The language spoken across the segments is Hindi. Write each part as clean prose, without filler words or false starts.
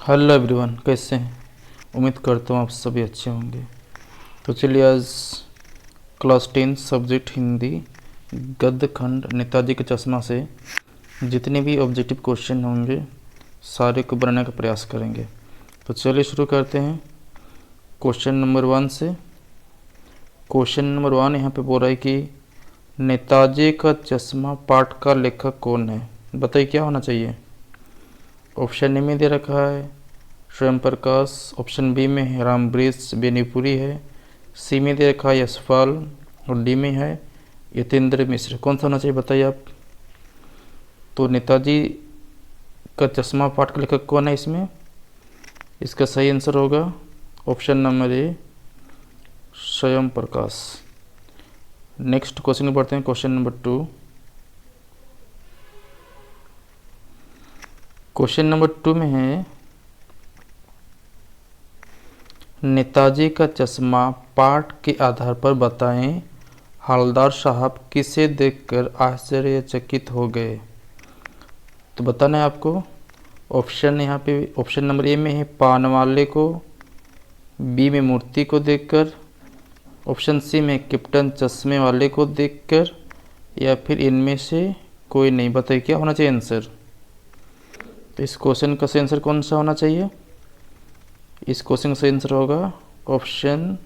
हेलो एवरीवन, कैसे हैं? उम्मीद करता हूँ आप सभी अच्छे होंगे। तो चलिए आज क्लास 10 सब्जेक्ट हिंदी गद्य खंड नेताजी के चश्मा से जितने भी ऑब्जेक्टिव क्वेश्चन होंगे सारे को बनाने का प्रयास करेंगे। तो चलिए शुरू करते हैं क्वेश्चन नंबर 1 से। क्वेश्चन नंबर 1 यहाँ पे बोल रहा है कि नेताजी का चश्मा पाठ का लेखक कौन है? बताइए क्या होना चाहिए। ऑप्शन ए में दे रखा है स्वयं प्रकाश, ऑप्शन बी में है रामवृक्ष बेनीपुरी है, सी में दे रखा है यशपाल और डी में है यतेंद्र मिश्र। कौन सा होना चाहिए बताइए आप। तो नेताजी का चश्मा पाठ का लेखक कौन है इसमें? इसका सही आंसर होगा ऑप्शन नंबर ए स्वयं प्रकाश। नेक्स्ट क्वेश्चन में बढ़ते हैं, क्वेश्चन नंबर 2। क्वेश्चन नंबर 2 में है नेताजी का चश्मा पाठ के आधार पर बताएं हवलदार साहब किसे देखकर आश्चर्यचकित हो गए। तो बताना है आपको। ऑप्शन यहाँ पे ऑप्शन नंबर ए में है पान वाले को, बी में मूर्ति को देखकर, ऑप्शन सी में कैप्टन चश्मे वाले को देखकर, या फिर इनमें से कोई नहीं। बताइए क्या होना चाहिए आंसर। तो इस क्वेश्चन का सही आंसर कौन सा होना चाहिए? इस क्वेश्चन का सही आंसर होगा ऑप्शन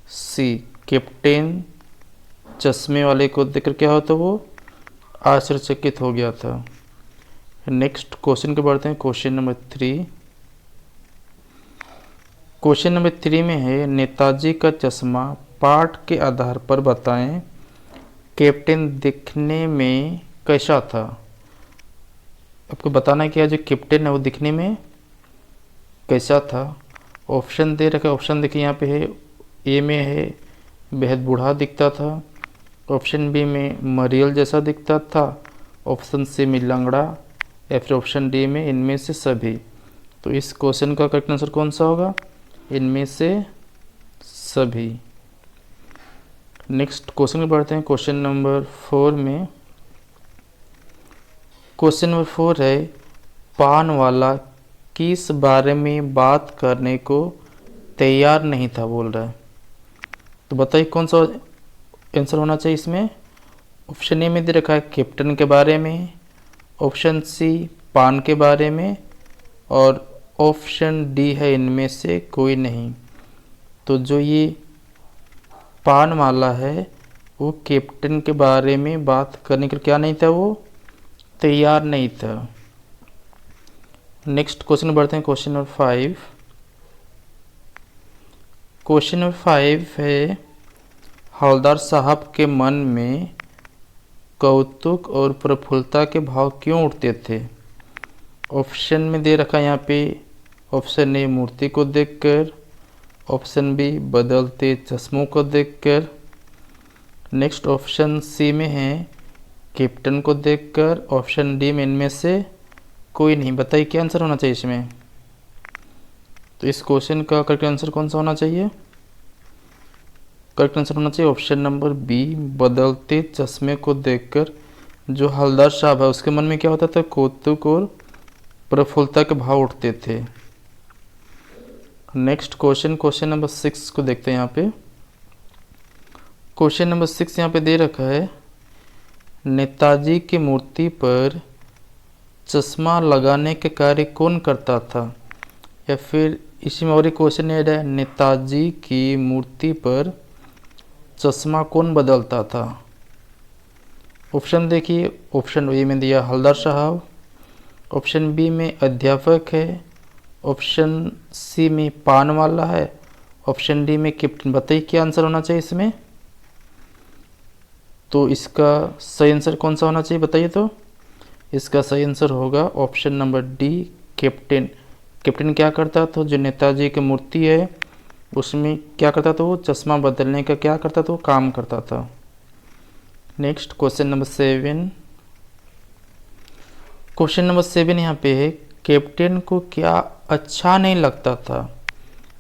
सी कैप्टन चश्मे वाले को देखकर क्या होता वो आश्चर्यचकित हो गया था। नेक्स्ट क्वेश्चन के बढ़ते हैं, क्वेश्चन नंबर 3। क्वेश्चन नंबर 3 में है नेताजी का चश्मा पाठ के आधार पर बताएं कैप्टन दिखने में कैसा था। आपको बताना है कि जो कैप्टन है वो दिखने में कैसा था। ऑप्शन दे रखा है, ऑप्शन देखिए यहाँ पे है। ए में है बेहद बूढ़ा दिखता था, ऑप्शन बी में मरियल जैसा दिखता था, ऑप्शन सी में लंगड़ा, या फिर ऑप्शन डी में इनमें से सभी। तो इस क्वेश्चन का करेक्ट आंसर कौन सा होगा? इनमें से सभी। नेक्स्ट क्वेश्चन में बढ़ते हैं, क्वेश्चन नंबर 4 में। क्वेश्चन नंबर 4 है पान वाला किस बारे में बात करने को तैयार नहीं था बोल रहा है। तो बताइए कौन सा आंसर होना चाहिए इसमें। ऑप्शन ए में दे रखा है कैप्टन के बारे में, ऑप्शन सी पान के बारे में, और ऑप्शन डी है इनमें से कोई नहीं। तो जो ये पान वाला है वो कैप्टन के बारे में बात करने के क्या नहीं था, वो तैयार नहीं था। नेक्स्ट क्वेश्चन बढ़ते हैं, क्वेश्चन नंबर 5। क्वेश्चन नंबर 5 है हवलदार साहब के मन में कौतुक और प्रफुल्लता के भाव क्यों उठते थे। ऑप्शन में दे रखा है यहाँ पे ऑप्शन ए मूर्ति को देखकर, ऑप्शन बी बदलते चश्मों को देखकर, नेक्स्ट ऑप्शन सी में है कैप्टन को देखकर, ऑप्शन डी में इनमें से कोई नहीं। बताइए क्या आंसर होना चाहिए इसमें। तो इस क्वेश्चन का करेक्ट आंसर कौन सा होना चाहिए? करेक्ट आंसर होना चाहिए ऑप्शन नंबर बी बदलते चश्मे को देखकर जो हवलदार साहब है उसके मन में क्या होता था, कौतुक और प्रफुल्लता के भाव उठते थे। नेक्स्ट क्वेश्चन नंबर 6 को देखते हैं यहाँ पे। क्वेश्चन नंबर 6 यहाँ पे दे रखा है नेताजी की मूर्ति पर चश्मा लगाने के कार्य कौन करता था, या फिर इसी में और एक क्वेश्चन ऐड है नेताजी की मूर्ति पर चश्मा कौन बदलता था। ऑप्शन देखिए, ऑप्शन ए में दिया हवलदार साहब, ऑप्शन बी में अध्यापक है, ऑप्शन सी में पान वाला है, ऑप्शन डी में कैप्टन। बताइए क्या आंसर होना चाहिए इसमें। तो इसका सही आंसर कौन सा होना चाहिए बताइए। तो इसका सही आंसर होगा option number D captain. Captain क्या करता था, जो नेताजी की मूर्ति है उसमें क्या करता था, वो चश्मा बदलने का क्या करता था, वो काम करता था। Next question number 7। Question number 7 यहाँ पे है कैप्टन को क्या अच्छा नहीं लगता था।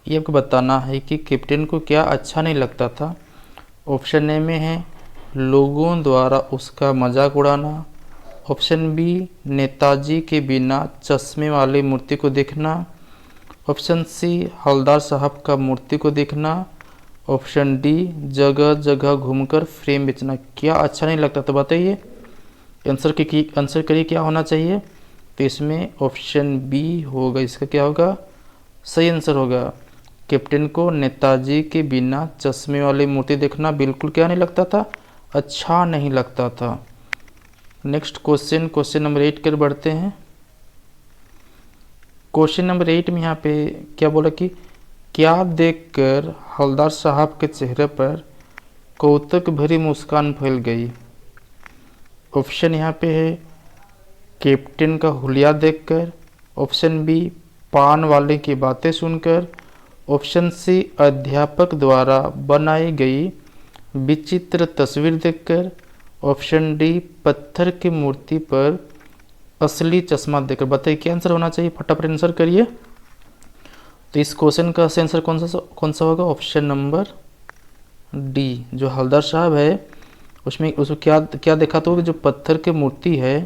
ये आपको बताना है कि कैप्टन को क्या अच्छा नहीं लगता था। ऑप्शन ए में है लोगों द्वारा उसका मजाक उड़ाना, ऑप्शन बी नेताजी के बिना चश्मे वाली मूर्ति को देखना, ऑप्शन सी हवलदार साहब का मूर्ति को देखना। ऑप्शन डी जगह जगह घूमकर फ्रेम बेचना। क्या अच्छा नहीं लगता तो बताइए, आंसर करिए क्या होना चाहिए। तो इसमें ऑप्शन बी होगा, इसका क्या होगा, सही आंसर होगा। कैप्टन को नेताजी के बिना चश्मे वाली मूर्ति देखना बिल्कुल क्या नहीं लगता था, अच्छा नहीं लगता था। नेक्स्ट क्वेश्चन नंबर 8 कर बढ़ते हैं। क्वेश्चन नंबर 8 में यहाँ पे क्या बोला कि क्या देखकर हवलदार साहब के चेहरे पर कौतुक भरी मुस्कान फैल गई। ऑप्शन यहाँ पे है कैप्टन का हुलिया देखकर। ऑप्शन बी पान वाले की बातें सुनकर। ऑप्शन सी अध्यापक द्वारा बनाई गई विचित्र तस्वीर देखकर। ऑप्शन डी पत्थर की मूर्ति पर असली चश्मा देखकर। बताइए क्या आंसर होना चाहिए, फटाफट आंसर करिए। तो इस क्वेश्चन का आंसर कौन सा होगा, ऑप्शन नंबर डी। जो हवलदार साहब है उसमें क्या देखा तो जो पत्थर की मूर्ति है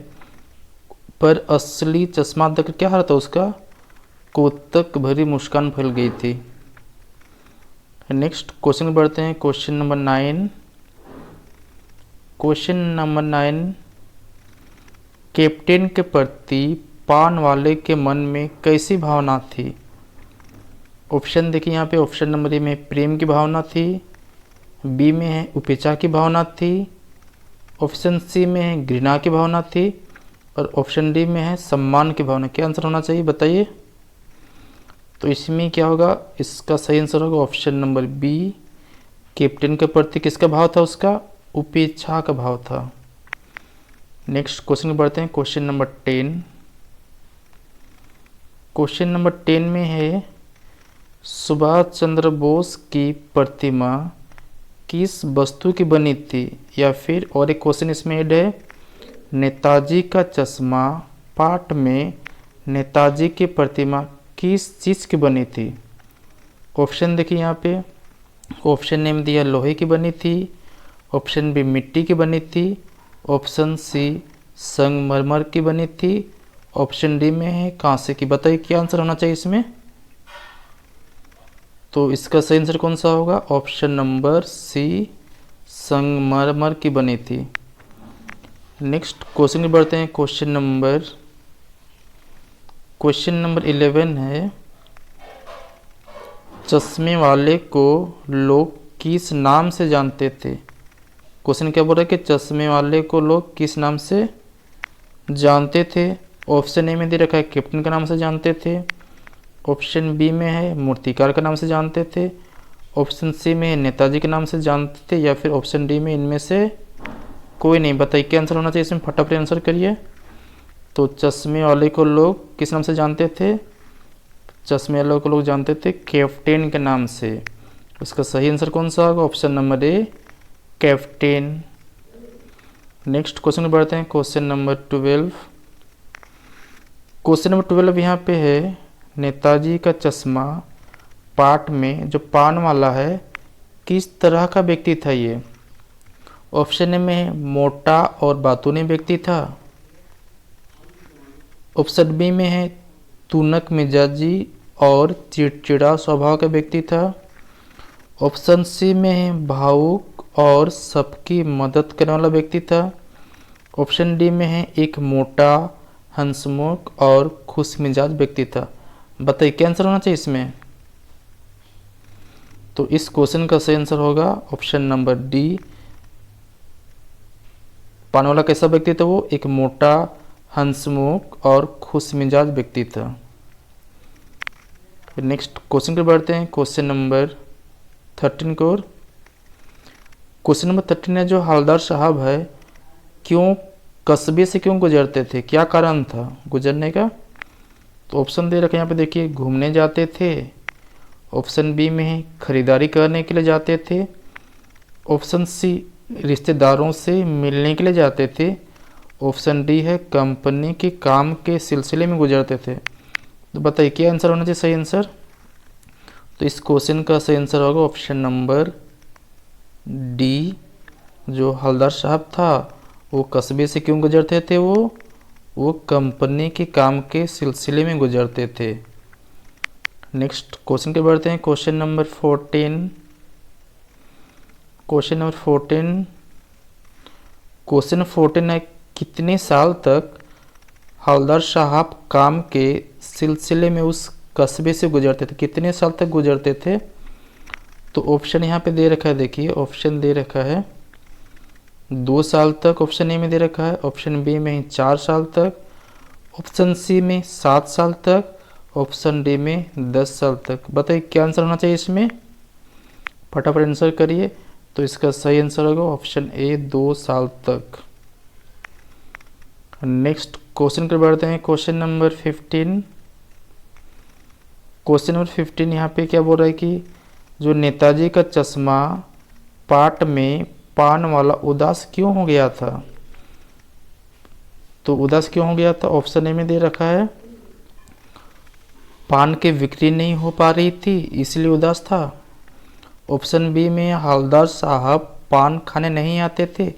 पर असली चश्मा देखकर क्या हाल था उसका, कौतुक भरी मुस्कान फैल गई थी। नेक्स्ट क्वेश्चन बढ़ते हैं, question number 9। Question number 9, captain के प्रति पान वाले के मन में कैसी भावना थी। ऑप्शन देखिए यहाँ पे, ऑप्शन नंबर ए में प्रेम की भावना थी। बी में है उपेक्षा की भावना थी। ऑप्शन सी में है घृणा की भावना थी। और ऑप्शन डी में है सम्मान की भावना। क्या आंसर होना चाहिए बताइए। तो इसमें क्या होगा, इसका सही आंसर होगा ऑप्शन नंबर बी। कैप्टन के प्रति किसका भाव था, उसका उपेक्षा का भाव था। नेक्स्ट क्वेश्चन बढ़ते हैं, क्वेश्चन नंबर 10। क्वेश्चन नंबर 10 में है सुभाष चंद्र बोस की प्रतिमा किस वस्तु की बनी थी। या फिर और एक क्वेश्चन इसमें ऐड है, नेताजी का चश्मा पाठ में नेताजी की प्रतिमा किस चीज़ की बनी थी। ऑप्शन देखिए यहाँ पे, ऑप्शन नेम दिया लोहे की बनी थी। ऑप्शन बी मिट्टी की बनी थी। ऑप्शन सी संगमरमर की बनी थी। ऑप्शन डी में है कांसे की। बताइए क्या आंसर होना चाहिए इसमें। तो इसका सही आंसर कौन सा होगा, ऑप्शन नंबर सी संगमरमर की बनी थी। नेक्स्ट क्वेश्चन में बढ़ते हैं, क्वेश्चन नंबर 11 है चश्मे वाले को लोग किस नाम से जानते थे। क्वेश्चन क्या बोल रहा है कि चश्मे वाले को लोग किस नाम से जानते थे। ऑप्शन ए में दे रखा है कैप्टन के नाम से जानते थे। ऑप्शन बी में है मूर्तिकार के नाम से जानते थे। ऑप्शन सी में है नेताजी के नाम से जानते थे। या फिर ऑप्शन डी में इनमें से कोई नहीं। बताइए क्या आंसर होना चाहिए इसमें, फटाफट आंसर करिए। तो चश्मे वाले को लोग किस नाम से जानते थे, चश्मे वाले को लोग जानते थे कैप्टन के नाम से। उसका सही आंसर कौन सा होगा, option number a captain. Next question में बढ़ते हैं, क्वेश्चन नंबर 12। क्वेश्चन नंबर 12 यहाँ पे है नेताजी का चश्मा पाठ में जो पान वाला है किस तरह का व्यक्ति था ये। ऑप्शन ए में मोटा और बातूनी व्यक्ति था। ऑप्शन बी में है तुनक मिजाजी और चिड़चिड़ा स्वभाव का व्यक्ति था। ऑप्शन सी में है भावुक और सबकी मदद करने वाला व्यक्ति था। ऑप्शन डी में है एक मोटा हंसमुख और खुश मिजाज व्यक्ति था। बताइए क्या आंसर होना चाहिए इसमें। तो इस क्वेश्चन का सही आंसर होगा ऑप्शन नंबर डी। पाने वाला कैसा व्यक्ति था वो, एक मोटा हंसमुख और खुश मिजाज व्यक्ति था। नेक्स्ट क्वेश्चन पर बढ़ते हैं, क्वेश्चन नंबर 13 को। क्वेश्चन नंबर 13 है जो हवलदार साहब है क्यों कस्बे से क्यों गुजरते थे, क्या कारण था गुजरने का। तो ऑप्शन दे रखे यहाँ पे देखिए, घूमने जाते थे। ऑप्शन बी में है खरीदारी करने के लिए जाते थे। ऑप्शन सी रिश्तेदारों से मिलने के लिए जाते थे। ऑप्शन डी है कंपनी के काम के सिलसिले में गुजरते थे। तो बताइए क्या आंसर होना चाहिए सही आंसर। तो इस क्वेश्चन का सही आंसर होगा ऑप्शन नंबर डी। जो हवलदार साहब था वो कस्बे से क्यों गुजरते थे, वो कंपनी के काम के सिलसिले में गुजरते थे। नेक्स्ट क्वेश्चन के बढ़ते हैं। Question number 14। क्वेश्चन 14 है, कितने साल तक हवलदार साहब काम के सिलसिले में उस कस्बे से गुजरते थे? कितने साल तक गुजरते थे? तो ऑप्शन यहाँ पे दे रखा है, देखिए ऑप्शन दे रखा है 2 साल तक, ऑप्शन ए में दे रखा है, ऑप्शन बी में 4 साल तक, ऑप्शन सी में 7 साल तक, ऑप्शन डी में 10 साल तक। बताइए क्या आंसर होना चाहिए इसमें, फटाफट आंसर करिए। तो इसका सही आंसर होगा ऑप्शन ए 2 साल तक। नेक्स्ट क्वेश्चन पर बढ़ते हैं। Question number 15। क्वेश्चन नंबर 15 यहाँ पे क्या बोल रहा है कि जो नेताजी का चश्मा पाट में पान वाला उदास क्यों हो गया था? तो उदास क्यों हो गया था? ऑप्शन ए में दे रखा है पान की बिक्री नहीं हो पा रही थी इसलिए उदास था। ऑप्शन बी में हवलदार साहब पान खाने नहीं आते थे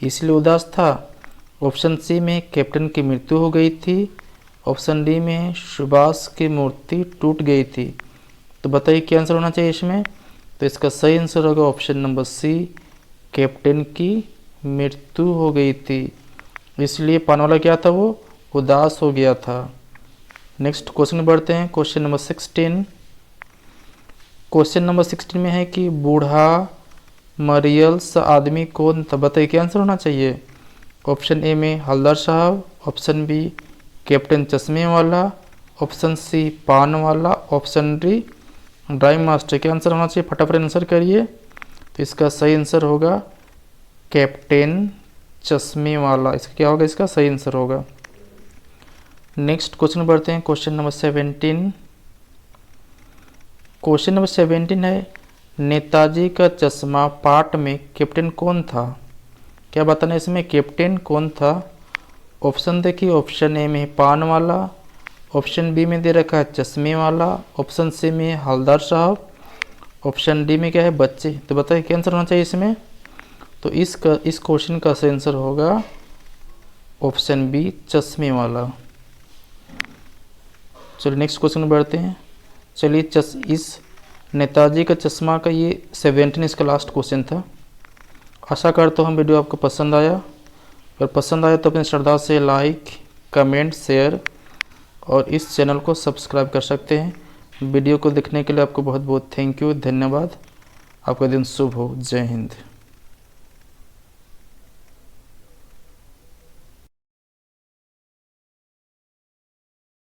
इसलिए उदास था। ऑप्शन सी में कैप्टन की मृत्यु हो गई थी। ऑप्शन डी में सुभाष की मूर्ति टूट गई थी। तो बताइए क्या आंसर होना चाहिए इसमें। तो इसका सही आंसर होगा ऑप्शन नंबर सी, कैप्टन की मृत्यु हो गई थी इसलिए पान वाला क्या था, वो उदास हो गया था। नेक्स्ट क्वेश्चन बढ़ते हैं। Question number 16। क्वेश्चन नंबर 16 में है कि बूढ़ा मरियल सा आदमी कौन था? बताइए क्या आंसर होना चाहिए। ऑप्शन ए में हवलदार साहब, ऑप्शन बी कैप्टन चश्मे वाला, ऑप्शन सी पान वाला, ऑप्शन डी ड्राइंग मास्टर। क्या आंसर होना चाहिए, फटाफट आंसर करिए। तो इसका सही आंसर होगा कैप्टन चश्मे वाला। इसका क्या होगा, इसका सही आंसर होगा। नेक्स्ट क्वेश्चन बढ़ते हैं। Question number 17। क्वेश्चन नंबर 17 है, नेताजी का चश्मा पाठ में कैप्टन कौन था? क्या बताना है इसमें, कैप्टन कौन था? ऑप्शन देखिए, ऑप्शन ए में पान वाला, ऑप्शन बी में दे रखा है चश्मे वाला, ऑप्शन सी में हवलदार साहब, ऑप्शन डी में क्या है बच्चे। तो बताइए क्या आंसर होना चाहिए इसमें। तो इस क्वेश्चन का सही आंसर होगा ऑप्शन बी चश्मे वाला। चलिए नेक्स्ट क्वेश्चन बढ़ते हैं। चलिए इस नेताजी का चश्मा का ये 17 इसका लास्ट क्वेश्चन था। आशा करता हूँ वीडियो आपको पसंद आया। अगर पसंद आया तो अपनी श्रद्धा से लाइक, कमेंट, शेयर और इस चैनल को सब्सक्राइब कर सकते हैं। वीडियो को देखने के लिए आपको बहुत बहुत थैंक यू, धन्यवाद। आपका दिन शुभ हो। जय हिंद।